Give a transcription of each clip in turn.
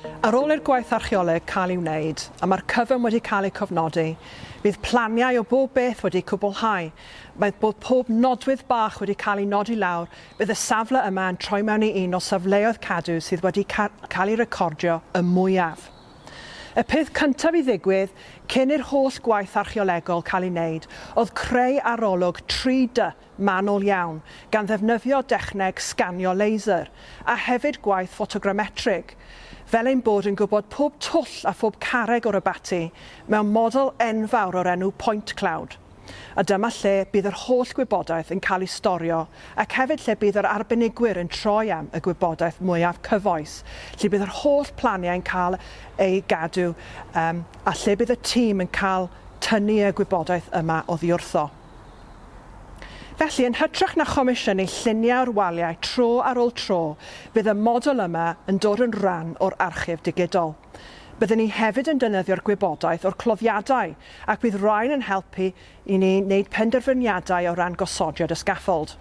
Ar ôl i'r gwaith archeoleg cael ei wneud, a mae'r cyfan wedi cael ei cofnodi, bydd planiau o bob beth wedi cwblhau. Mae bod pob nodwydd bach wedi cael ei nodi lawr, bydd y safle yma yn troi mewn i un o safleoedd cadw sydd wedi cael ei recordio y mwyaf. Y peth cyntaf i ddigwydd, cyn i'r holl gwaith archeolegol cael ei wneud, oedd creu arolwg 3D manwl iawn, gan ddefnyddio dechneg sganio laser, a hefyd gwaith ffotogrammetrig, fel ein bod yn gwybod pob twll a phob carreg o'r Abaty mewn model enfawr o'r enw point cloud. A dyma lle bydd yr holl gwybodaeth yn cael ei storio, ac hefyd lle bydd yr arbenigwyr yn troi am y gwybodaeth mwyaf cyfoes, lle bydd yr holl planiau yn cael ei gadw, a lle bydd y tîm yn cael tynnu y gwybodaeth yma oddi wrtho. Felly, yn hytrach na chomisiynu lluniau o'r waliau tro ar ôl tro, bydd y model yma yn dod yn rhan o'r archif digidol. Byddwn ni hefyd yn defnyddio'r gwybodaeth o'r cloddiadau, ac bydd Rhan yn helpu i ni wneud penderfyniadau o ran gosodiad y sgaffold.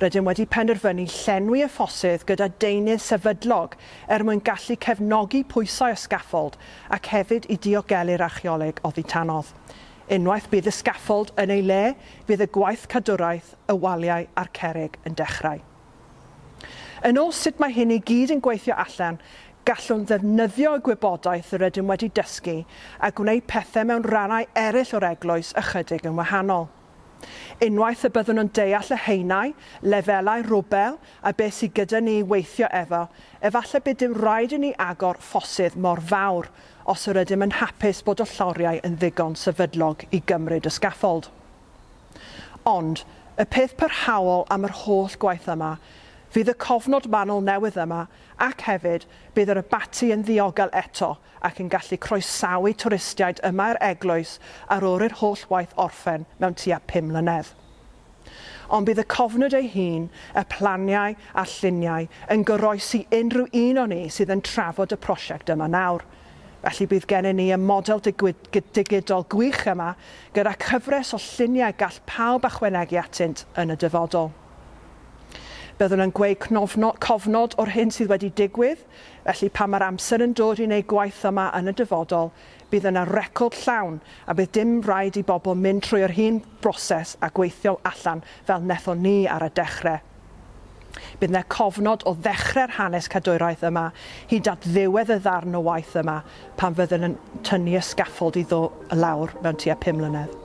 Rydym wedi penderfynu llenwi y ffosydd gyda deunydd sefydlog mwyn gallu cefnogi pwysau y sgaffold ac hefyd i diogelu'r archeoleg oddi tanodd. Unwaith bydd y sgaffold yn ei le, bydd y gwaith cadwraeth, y waliau a'r cerrig yn dechrau. Yn ôl sut mae hyn i gyd yn gweithio allan, gallwn ddefnyddio y gwybodaeth yr ydym wedi dysgu a gwneud pethau mewn rhannau eraill o'r eglwys ychydig yn wahanol. Unwaith y byddwn nhw'n deall y heinau, lefelau rwbel a beth sydd gyda ni weithio efo, efallai bydd dim rhaid i ni agor ffosydd mor fawr os yr ydym yn hapus bod y lloriau yn ddigon sefydlog i gymryd y sgaffold. Ond, y peth parhaol am yr holl gwaith yma, fydd y cofnod manwl newydd yma ac hefyd bydd yr Abaty yn ddiogel eto ac yn gallu croesawu twristiaid yma i'r eglwys ar ôl i'r holl waith orffen mewn tua 5 mlynedd. Ond bydd y cofnod ei hun, y planiau a'r lluniau yn goroesi unrhyw un o ni sydd yn trafod y prosiect yma nawr. Felly bydd gennym ni y model digidol gwych yma gyda cyfres o lluniau gall pawb ychwanegu atynt yn y dyfodol. Byddwn yn gweud cofnod o'r hyn sydd wedi digwydd, felly pan mae'r amser yn dod i wneud gwaith yma yn y dyfodol, bydd yna record llawn a bydd dim rhaid i bobl mynd trwy'r hun broses a gweithio allan fel nethon ni ar y dechrau. Bydd yna cofnod o ddechrau'r hanes Cadwraeth yma hyd at ddiwedd y ddarn o waith yma pan fyddwn yn tynnu y sgaffold i ddod lawr mewn tua 5 mlynedd.